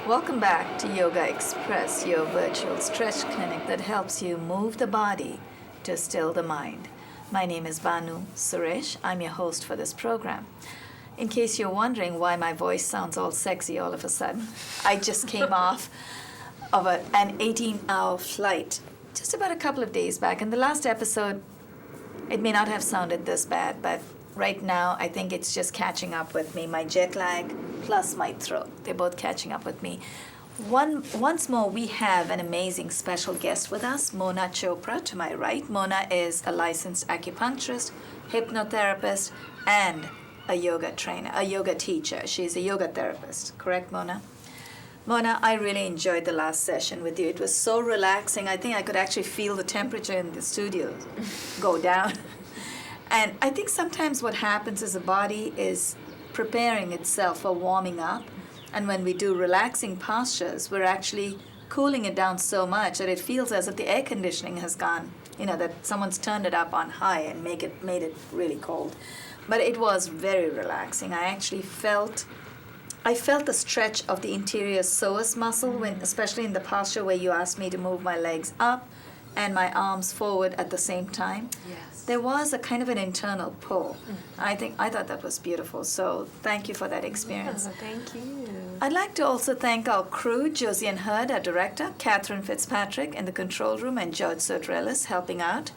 Welcome back to Yogaxpress, your virtual stretch clinic that helps you move the body to still the mind. My name is Banu Suresh. I'm your host for this program. In case you're wondering why my voice sounds all sexy all of a sudden, I just came off of an 18-hour flight just about a couple of days back. In the last episode, it may not have sounded this bad, but right now I think it's just catching up with me. My jet lag plus my throat, they're both catching up with me. Once more, we have an amazing special guest with us, Mona Chopra to my right. Mona is a licensed acupuncturist, hypnotherapist, and a yoga trainer, a yoga teacher. She's a yoga therapist, correct, Mona? Mona, I really enjoyed the last session with you. It was so relaxing. I think I could actually feel the temperature in the studio go down. And I think sometimes what happens is the body is preparing itself for warming up. And when we do relaxing postures, we're actually cooling it down so much that it feels as if the air conditioning has gone, that someone's turned it up on high and made it really cold. But it was very relaxing. I actually felt the stretch of the interior psoas muscle, especially in the posture where you asked me to move my legs up and my arms forward at the same time. Yes. There was a kind of an internal pull. I thought that was beautiful. So thank you for that experience. Oh, thank you. I'd like to also thank our crew, Josiane Hurd, our director, Catherine Fitzpatrick in the control room, and George Sotrellis helping out.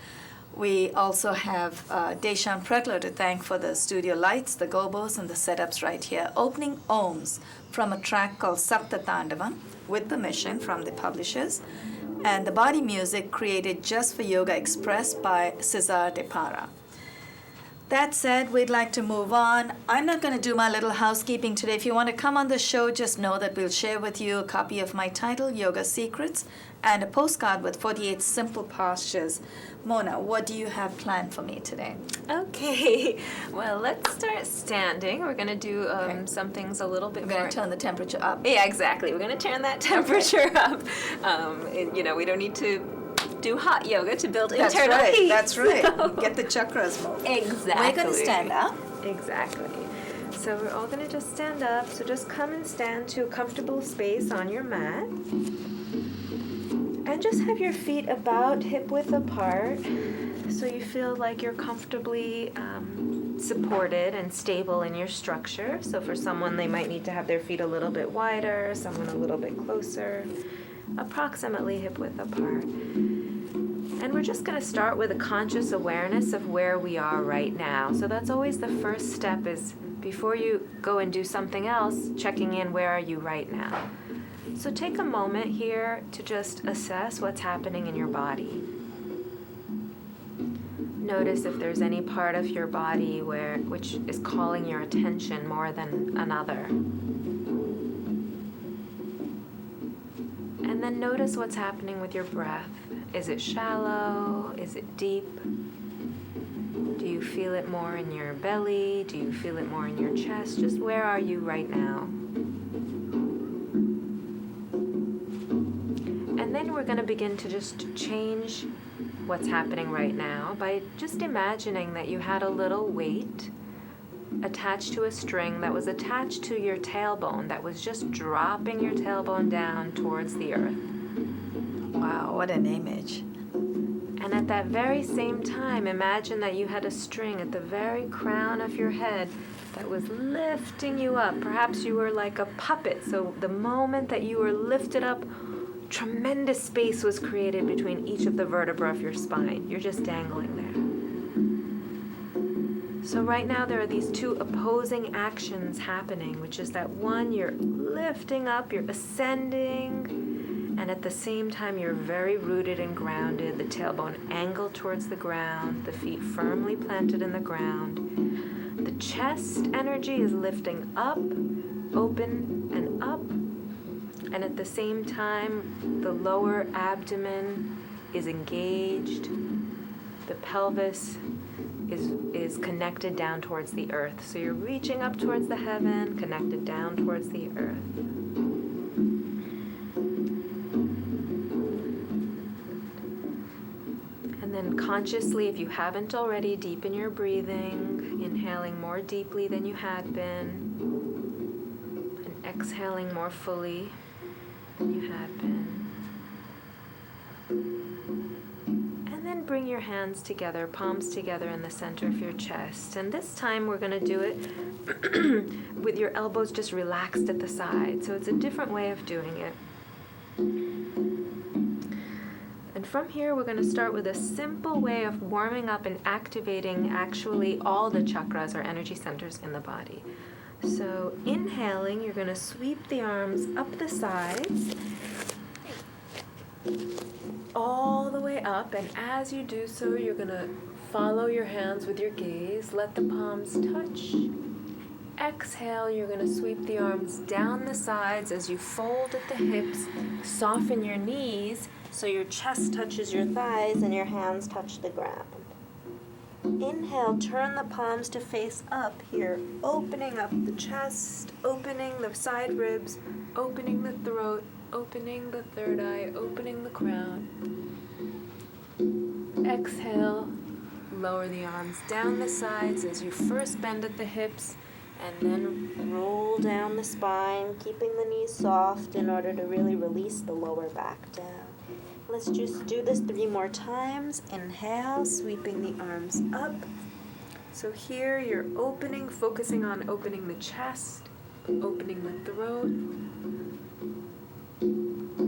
We also have Deshan Pregler to thank for the studio lights, the gobos, and the setups right here. Opening Ohms from a track called Sapta Tandavam with permission from the publishers. And the body music created just for Yogaxpress by Cesar de Para. That said, we'd like to move on. I'm not going to do my little housekeeping today. If you want to come on the show, just know that we'll share with you a copy of my title, Yoga Secrets, and a postcard with 48 simple postures. Mona, what do you have planned for me today? Okay, well, let's start standing. We're going to do some things a little bit more. We're going to turn the temperature up. Yeah, exactly. We're going to turn that temperature up. We don't need to do hot yoga to build internal heat. That's right. So. Get the chakras moving. Exactly. We're going to stand up. Exactly. So we're all going to just stand up. So just come and stand to a comfortable space on your mat. And just have your feet about hip width apart so you feel like you're comfortably supported and stable in your structure. So for someone, they might need to have their feet a little bit wider, someone a little bit closer, approximately hip width apart. And we're just going to start with a conscious awareness of where we are right now. So that's always the first step, is before you go and do something else, checking in, where are you right now? So take a moment here to just assess what's happening in your body. Notice if there's any part of your body which is calling your attention more than another. And then notice what's happening with your breath. Is it shallow? Is it deep? Do you feel it more in your belly? Do you feel it more in your chest? Just where are you right now? And then we're going to begin to just change what's happening right now by just imagining that you had a little weight attached to a string that was attached to your tailbone, that was just dropping your tailbone down towards the earth. Wow, what an image. And at that very same time, imagine that you had a string at the very crown of your head that was lifting you up. Perhaps you were like a puppet, so the moment that you were lifted up, tremendous space was created between each of the vertebrae of your spine. You're just dangling there. So right now there are these two opposing actions happening, which is that one, you're lifting up, you're ascending, and at the same time you're very rooted and grounded, the tailbone angled towards the ground, the feet firmly planted in the ground. The chest energy is lifting up, open and up, and at the same time the lower abdomen is engaged, the pelvis is connected down towards the earth. So you're reaching up towards the heaven, connected down towards the earth. And then consciously, if you haven't already, deepen your breathing, inhaling more deeply than you had been, and exhaling more fully than you had been. Bring your hands together, palms together in the center of your chest. And this time we're going to do it with your elbows just relaxed at the side. So it's a different way of doing it. And from here we're going to start with a simple way of warming up and activating actually all the chakras or energy centers in the body. So inhaling, you're going to sweep the arms up the sides, all the way up, and as you do so, you're going to follow your hands with your gaze. Let the palms touch. Exhale, you're going to sweep the arms down the sides as you fold at the hips. Soften your knees so your chest touches your thighs and your hands touch the ground. Inhale, turn the palms to face up here, opening up the chest, opening the side ribs, opening the throat, opening the third eye, opening the crown. Exhale, lower the arms down the sides as you first bend at the hips and then roll down the spine, keeping the knees soft in order to really release the lower back down. Let's just do this 3 more times. Inhale, sweeping the arms up. So here you're opening, focusing on opening the chest, opening the throat,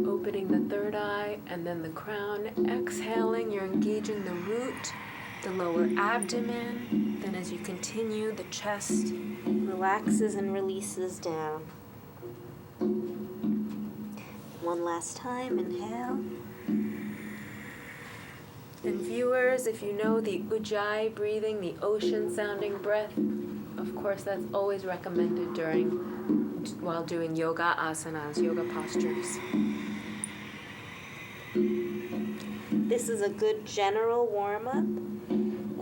opening the third eye, and then the crown. Exhaling, you're engaging the root, the lower abdomen. Then as you continue, the chest relaxes and releases down. One last time, inhale. And viewers, if you know the Ujjayi breathing, the ocean sounding breath, of course that's always recommended while doing yoga asanas, yoga postures. This is a good general warm-up,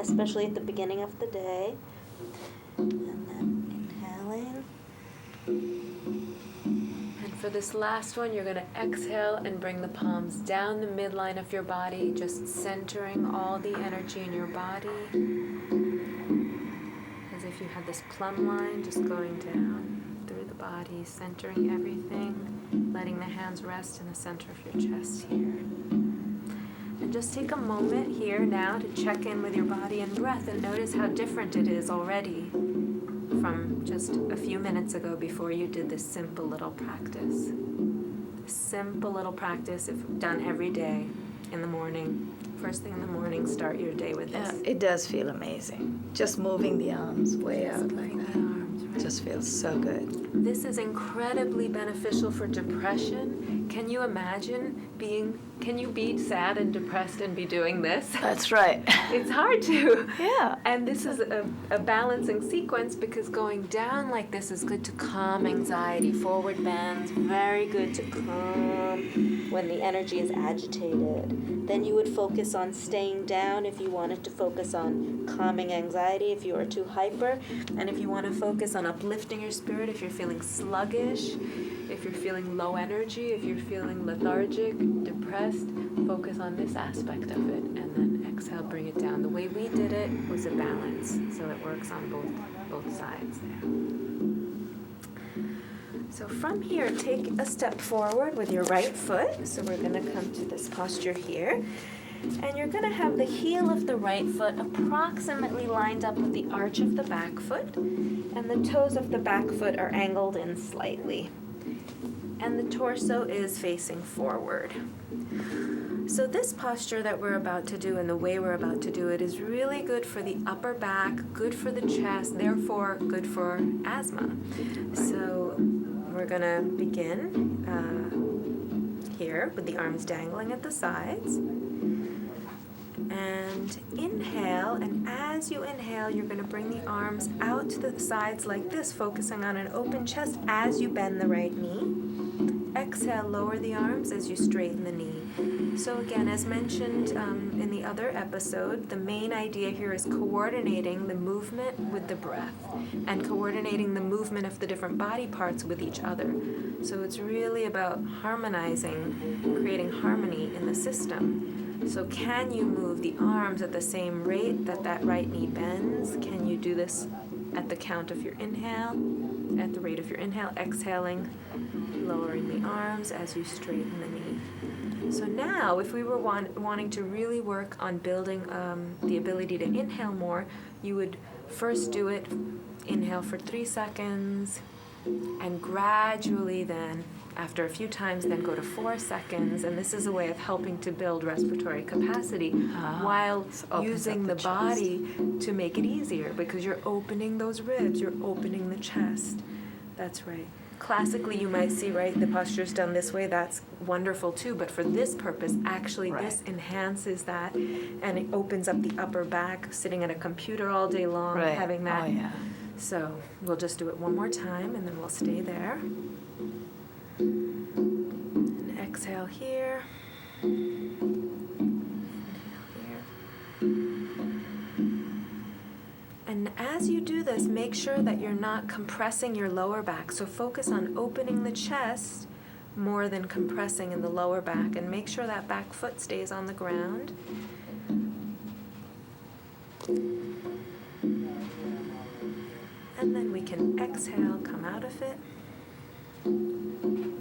especially at the beginning of the day. And then inhaling. And for this last one, you're going to exhale and bring the palms down the midline of your body, just centering all the energy in your body. As if you had this plumb line just going down through the body, centering everything, letting the hands rest in the center of your chest here. And just take a moment here now to check in with your body and breath and notice how different it is already from just a few minutes ago before you did this simple little practice. Simple little practice, if done every day in the morning. First thing in the morning, start your day with this. Yeah, it does feel amazing. Just moving the arms way out like that. The arms, right? Just feels so good. This is incredibly beneficial for depression. Can you imagine can you be sad and depressed and be doing this? That's right. It's hard to. Yeah. And this is a balancing sequence because going down like this is good to calm anxiety. Forward bends, very good to calm when the energy is agitated. Then you would focus on staying down if you wanted to focus on calming anxiety, if you are too hyper. And if you want to focus on uplifting your spirit, if you're feeling sluggish, if you're feeling low energy, if you're feeling lethargic, depressed, focus on this aspect of it, and then exhale, bring it down. The way we did it was a balance, so it works on both sides there. So from here, take a step forward with your right foot. So we're going to come to this posture here. And you're going to have the heel of the right foot approximately lined up with the arch of the back foot, and the toes of the back foot are angled in slightly. And the torso is facing forward. So this posture that we're about to do and the way we're about to do it is really good for the upper back, good for the chest, therefore good for asthma. So we're gonna begin here with the arms dangling at the sides. And inhale, and as you inhale, you're going to bring the arms out to the sides like this, focusing on an open chest as you bend the right knee. Exhale, lower the arms as you straighten the knee. So again, as mentioned in the other episode, the main idea here is coordinating the movement with the breath and coordinating the movement of the different body parts with each other. So it's really about harmonizing, creating harmony in the system. So can you move the arms at the same rate that that right knee bends? Can you do this at the count of your inhale, at the rate of your inhale, exhaling, lowering the arms as you straighten the knee. So now, if we were wanting to really work on building the ability to inhale more, you would first do it, inhale for 3 seconds, and gradually then, after a few times, then go to 4 seconds. And this is a way of helping to build respiratory capacity while using the body to make it easier, because you're opening those ribs, you're opening the chest. That's right. Classically, you might see, right, the posture's done this way. That's wonderful too, but for this purpose, actually this enhances that, and it opens up the upper back, sitting at a computer all day long, having that. Oh, yeah. So we'll just do it one more time, and then we'll stay there. And exhale here. Inhale here. And as you do this, make sure that you're not compressing your lower back. So focus on opening the chest more than compressing in the lower back, and make sure that back foot stays on the ground. And then we can exhale, come out of it. And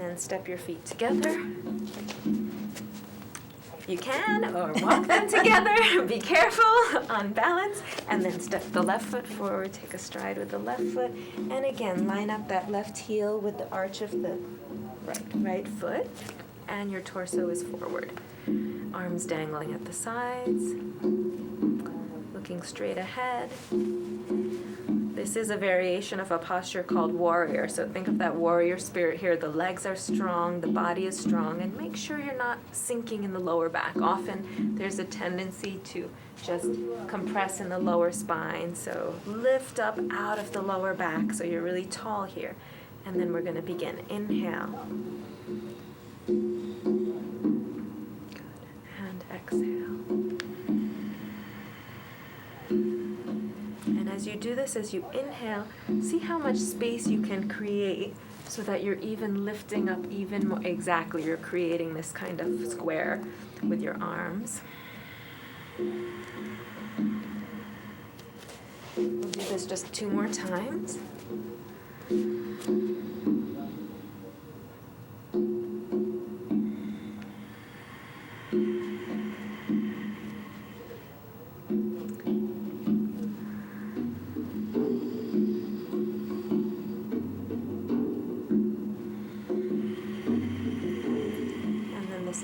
then step your feet together. You can, or walk them together. Be careful on balance. And then step the left foot forward, take a stride with the left foot. And again, line up that left heel with the arch of the right foot. And your torso is forward. Arms dangling at the sides. Looking straight ahead. This is a variation of a posture called warrior. So think of that warrior spirit here. The legs are strong, the body is strong, and make sure you're not sinking in the lower back. Often there's a tendency to just compress in the lower spine. So lift up out of the lower back so you're really tall here. And then we're going to begin. Inhale. Good. And exhale. And as you do this, as you inhale, see how much space you can create so that you're even lifting up even more. Exactly, you're creating this kind of square with your arms. We'll do this just 2 more times.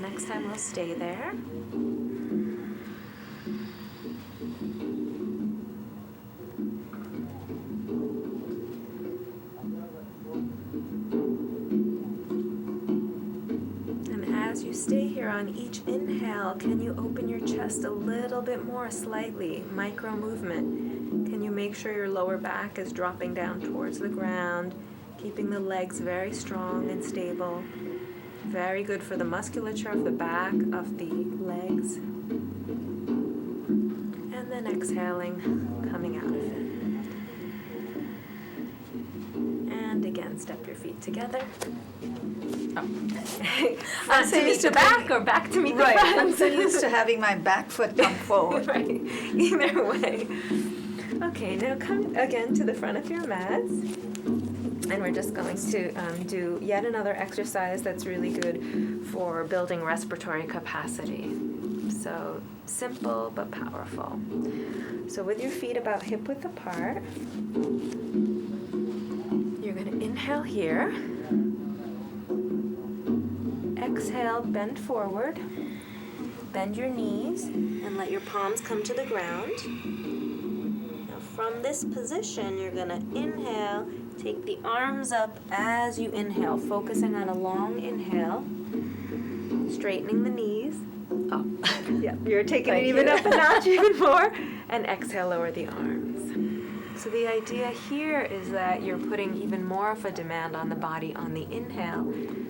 Next time we'll stay there. And as you stay here on each inhale, can you open your chest a little bit more, slightly, micro movement? Can you make sure your lower back is dropping down towards the ground, keeping the legs very strong and stable? Very good for the musculature of the back of the legs. And then exhaling, coming out of it. And again, step your feet together. I'm so used to back or back to meet the front. I'm so used to having my back foot come forward. Right, either way. Okay, now come again to the front of your mats. And we're just going to do yet another exercise that's really good for building respiratory capacity. So simple but powerful. So with your feet about hip width apart, you're going to inhale here. exhale, bend forward. Bend your knees and let your palms come to the ground. Now from this position, you're going to inhale. Take the arms up as you inhale, focusing on a long inhale. Straightening the knees. Oh, yeah, you're taking it even up a notch, even more. And exhale, lower the arms. So the idea here is that you're putting even more of a demand on the body on the inhale,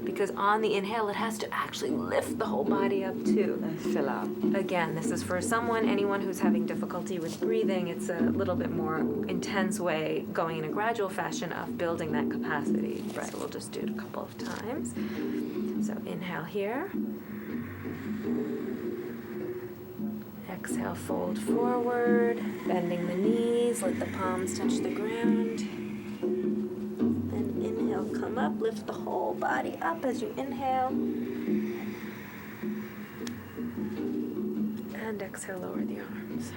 because on the inhale, it has to actually lift the whole body up too. And fill out. Again, this is for anyone who's having difficulty with breathing. It's a little bit more intense way, going in a gradual fashion of building that capacity. Right. So we'll just do it a couple of times. So inhale here. Exhale, fold forward, bending the knees, let the palms touch the ground. Then inhale, come up, lift the whole body up as you inhale. And exhale, lower the arms.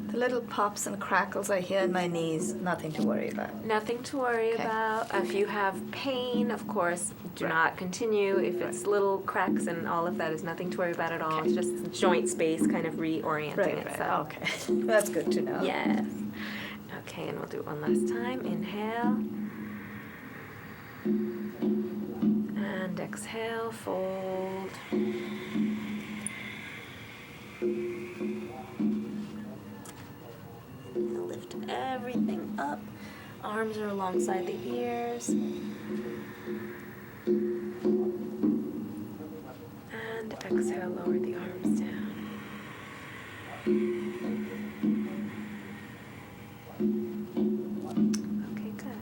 The little pops and crackles I hear in my knees, nothing to worry about. Nothing to worry about. If you have pain, of course, do not continue. If it's little cracks and all of that, is nothing to worry about at all. It's just joint space kind of reorienting itself. Okay, that's good to know. Yes. Okay, and we'll do it one last time. Inhale. And exhale, fold. Inhale, lift everything up. Arms are alongside the ears. And exhale, lower the arms down. Okay, good.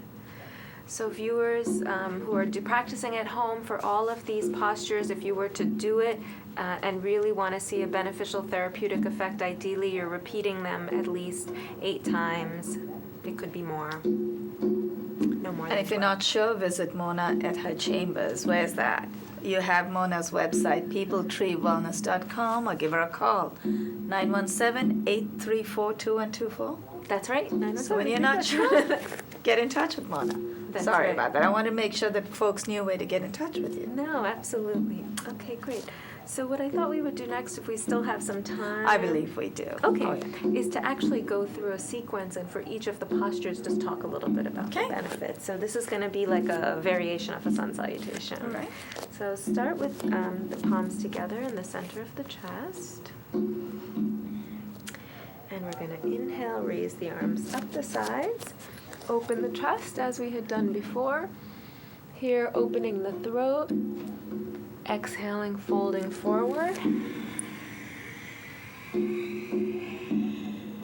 So viewers who are practicing at home, for all of these postures, if you were to do it and really want to see a beneficial therapeutic effect, ideally you're repeating them at least 8 times. It could be more. No more than And if you're 12. not sure, visit Mona at her chambers. Where's that? You have Mona's website, peopletreewellness.com, or give her a call, 917-834-2124. That's right. So when you're not sure, get in touch with Mona. That's Sorry right. about that. I want to make sure that folks knew a way to get in touch with you. No, absolutely. Okay, great. So what I thought we would do next, if we still have some time, I believe we do. Okay, Oh, yeah. is to actually go through a sequence and for each of the postures just talk a little bit about Okay. the benefits. So this is going to be like a variation of a sun salutation. All right. So start with the palms together in the center of the chest. And we're going to inhale, raise the arms up the sides. Open the chest as we had done before. Here, opening the throat. Exhaling, folding forward.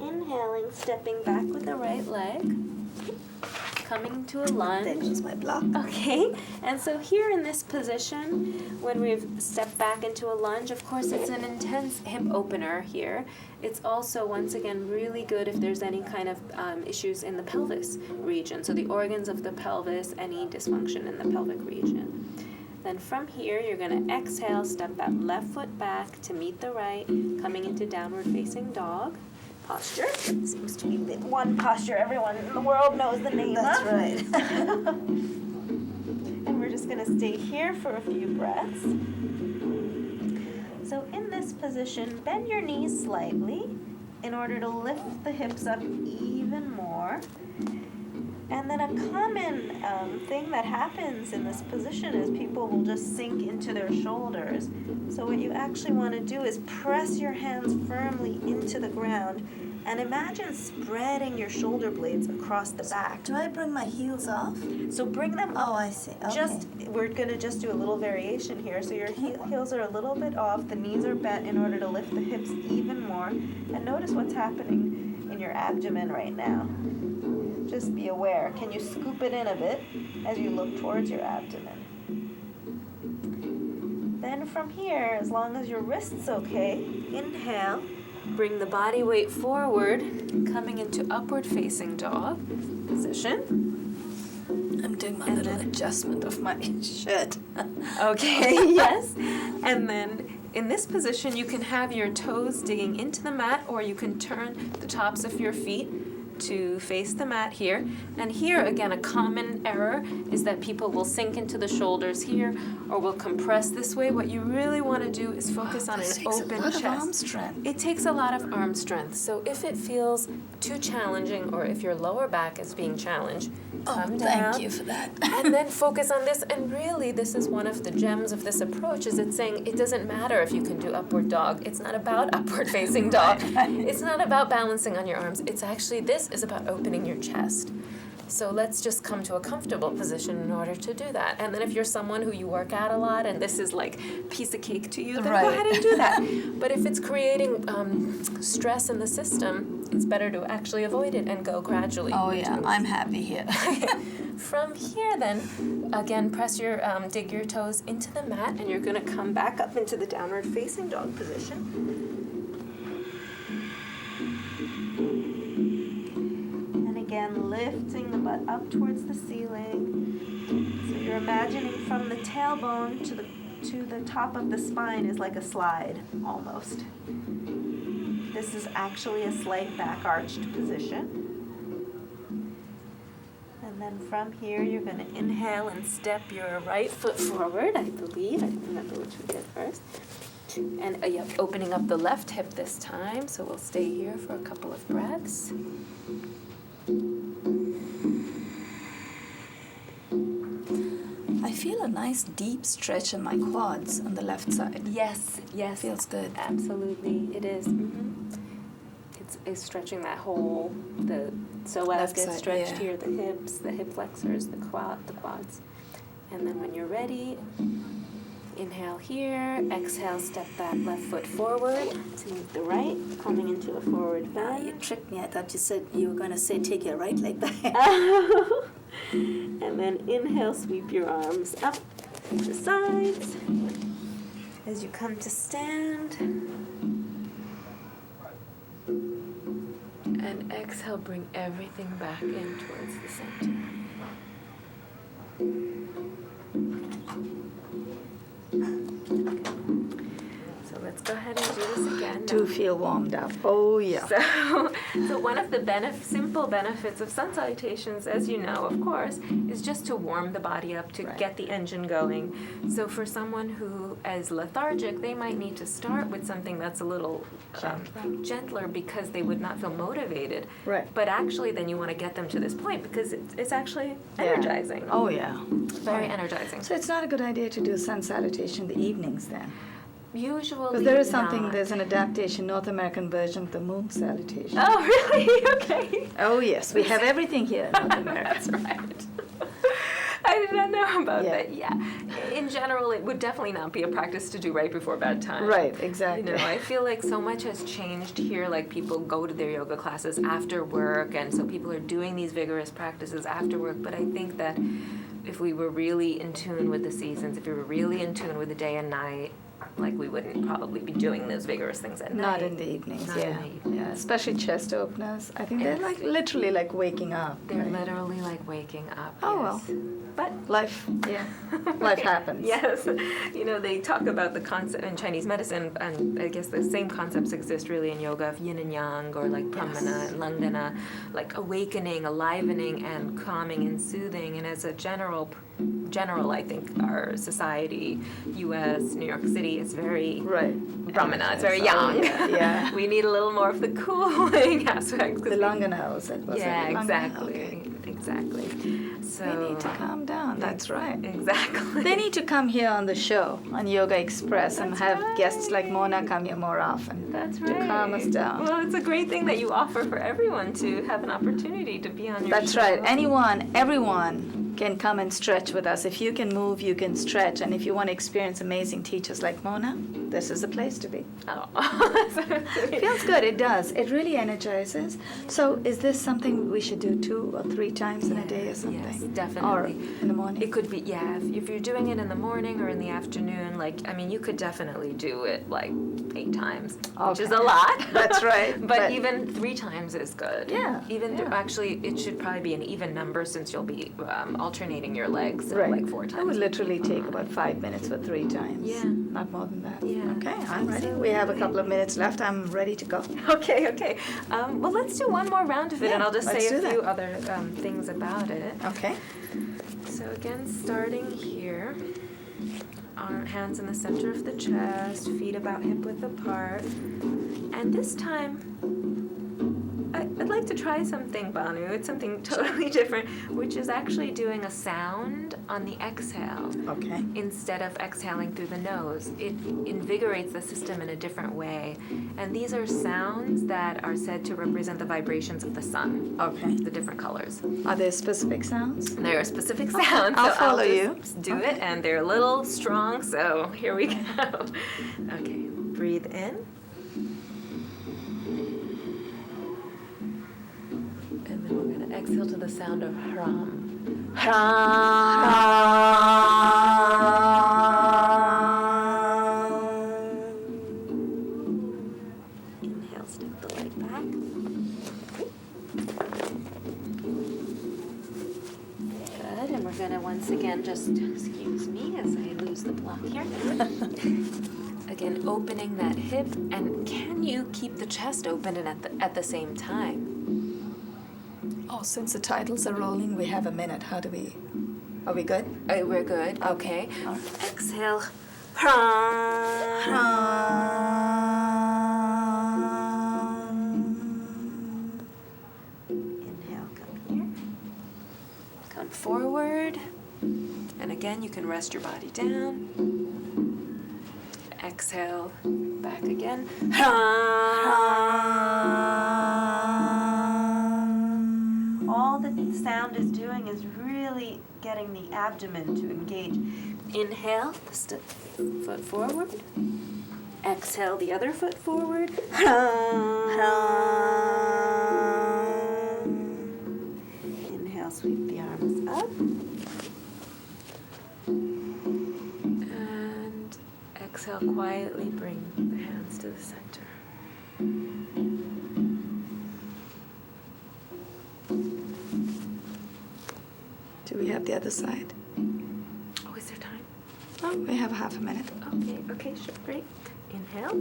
Inhaling, stepping back with the right leg. Coming to a lunge. There goes my block. Okay, and so here in this position, when we've stepped back into a lunge, of course it's an intense hip opener here. It's also, once again, really good if there's any kind of issues in the pelvis region. So the organs of the pelvis, any dysfunction in the pelvic region. Then from here, you're going to exhale, step that left foot back to meet the right, coming into downward facing dog posture. Seems to be the one posture everyone in the world knows the name That's of. right. And we're just going to stay here for a few breaths. So in this position, bend your knees slightly in order to lift the hips up even more. And then a common thing that happens in this position is people will just sink into their shoulders. So what you actually want to do is press your hands firmly into the ground and imagine spreading your shoulder blades across the back. Do I bring my heels off? So bring them up. Oh, I see. Okay. We're going to just do a little variation here. So your heels are a little bit off, the knees are bent in order to lift the hips even more. And notice what's happening in your abdomen right now. Just be aware. Can you scoop it in a bit as you look towards your abdomen? Then from here, as long as your wrist's okay, inhale. Bring the body weight forward, coming into upward facing dog position. I'm doing my little adjustment of my shirt. Okay, yes. And then in this position, you can have your toes digging into the mat, or you can turn the tops of your feet to face the mat here. And here, again, a common error is that people will sink into the shoulders here or will compress this way. What you really want to do is focus on an open chest. It takes a lot of arm strength. It takes a lot of arm strength. So if it feels too challenging or if your lower back is being challenged, come down. Thank you for that. And then focus on this. And really, this is one of the gems of this approach, is it's saying it doesn't matter if you can do upward dog. It's not about upward facing dog. It's not about balancing on your arms. It's actually, this is about opening your chest. So let's just come to a comfortable position in order to do that. And then if you're someone who you work out a lot and this is like piece of cake to you, then go ahead and do that. But if it's creating stress in the system, it's better to actually avoid it and go gradually. Oh yeah, I'm happy here. From here then, again, press your, dig your toes into the mat, and you're gonna come back up into the downward facing dog position. Again, lifting the butt up towards the ceiling. So you're imagining from the tailbone to the top of the spine is like a slide, almost. This is actually a slight back arched position. And then from here, you're going to inhale and step your right foot forward, I believe. I don't remember which we did first. And opening up the left hip this time, so we'll stay here for a couple of breaths. I feel a nice deep stretch in my quads on the left side. Yes, yes. Feels good. Absolutely, it is. Mm-hmm. It's stretching that whole, the psoas gets stretched here, the hips, the hip flexors, the quads. And then when you're ready, inhale here, exhale, step that left foot forward to move the right, coming into a forward bend. You tricked me. I thought you said you were going to say take your right leg back. And then inhale, sweep your arms up to sides as you come to stand. And exhale, bring everything back in towards the center. So let's go ahead and do this again. Do feel warmed up. Oh, yeah. So one of the simple benefits of sun salutations, as you know, of course, is just to warm the body up, to get the engine going. So for someone who is lethargic, they might need to start with something that's a little gentler because they would not feel motivated. Right. But actually, then you want to get them to this point because it's actually energizing. Yeah. Oh, yeah. Very energizing. So it's not a good idea to do sun salutation in the evenings then? Usually Because there is not. there's an adaptation, North American version of the moon salutation. Oh, really? Okay. Oh, yes. We have everything here in North America. That's right. I did not know about that. Yeah. In general, it would definitely not be a practice to do right before bedtime. Right, exactly. You know, I feel like so much has changed here. Like people go to their yoga classes after work, and so people are doing these vigorous practices after work. But I think that if we were really in tune with the seasons, if we were really in tune with the day and night, like we wouldn't probably be doing those vigorous things at night. Not in the evenings, Not in the evenings. Yeah, especially chest openers. I think they're like literally like waking up. They're right? literally like waking up. Oh, yes. well. But Life, life happens. Yes. You know, they talk about the concept in Chinese medicine, and I guess the same concepts exist really in yoga of yin and yang, or like pramana and langana, like awakening, alivening, and calming and soothing. And as a general, I think our society, U.S., New York City, is very Brahmana. It's very yang. Yeah. We need a little more of the cooling aspect. The Langanos. Exactly. So they need to calm down. That's right. Exactly. They need to come here on the show on Yogaxpress and have guests like Mona come here more often. That's right. To calm us down. Well, it's a great thing that you offer for everyone to have an opportunity to be on your That's show. right. Everyone can come and stretch with us. If you can move, you can stretch. And if you want to experience amazing teachers like Mona, this is the place to be. Oh. Feels good. It does. It really energizes. So is this something we should do 2 or 3 times in a day or something? Yes, definitely. Or in the morning? It could be, if you're doing it in the morning or in the afternoon, you could definitely do it like 8 times, which is a lot. That's right. but even 3 times is good. Yeah. Actually, it should probably be an even number since you'll be alternating your legs Right. like 4 times. It would literally take about 5 minutes for 3 times. Yeah. Not more than that. Yeah. Okay, I'm ready. We have a couple of minutes left. I'm ready to go. Okay. Well, let's do one more round of it, and I'll just let's say a do few that. other things about it. Okay. So again, starting here, our hands in the center of the chest, feet about hip width apart, and this time, I'd like to try something, Banu. It's something totally different, which is actually doing a sound on the exhale. Okay. Instead of exhaling through the nose. It invigorates the system in a different way. And these are sounds that are said to represent the vibrations of the sun. Okay. The different colors. Are there specific sounds? There are specific sounds. I'll so follow I'll you. just do it, and they're a little strong, so here we go. Okay, breathe in. And then we're going to exhale to the sound of hram. Inhale, step the leg back. Good, and we're going to once again just, excuse me as I lose the block here. Again, opening that hip, and can you keep the chest open and at the same time? Oh, since the titles are rolling, we have a minute. Are we good? We're good. Okay. All right. Exhale. Inhale, come here. Come forward. And again, you can rest your body down. Exhale, back again. All the sound is doing is really getting the abdomen to engage. Inhale, step foot forward. Exhale, the other foot forward. Inhale, sweep the arms up. And exhale, quietly bring the hands to the center. Do we have the other side? Oh, is there time? Oh, we have half a minute. Okay, sure, great. Inhale.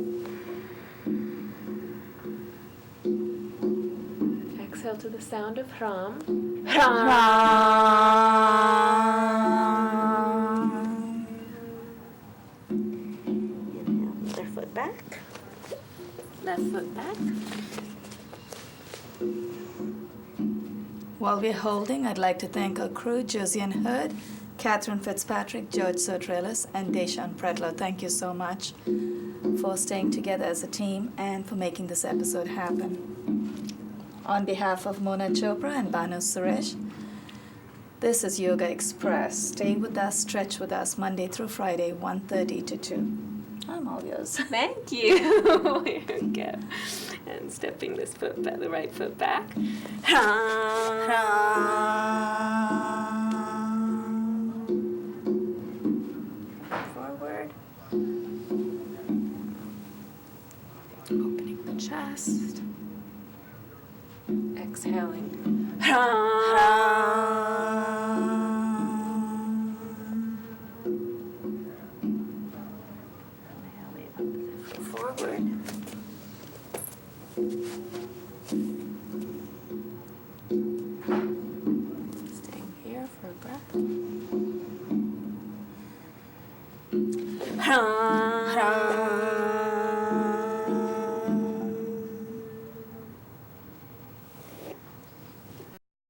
Exhale to the sound of hram. Inhale, other foot back. Left foot back. While we're holding, I'd like to thank our crew, Josiane Hurd, Catherine Fitzpatrick, George Sotrelis, and Deshaun Pretlow. Thank you so much for staying together as a team and for making this episode happen. On behalf of Mona Chopra and Banu Suresh, this is Yoga Express. Stay with us, stretch with us, Monday through Friday, 1:30 to 2. I'm all yours. Thank you. Here we go. And stepping this foot back, the right foot back. Forward. Opening the chest. Exhaling.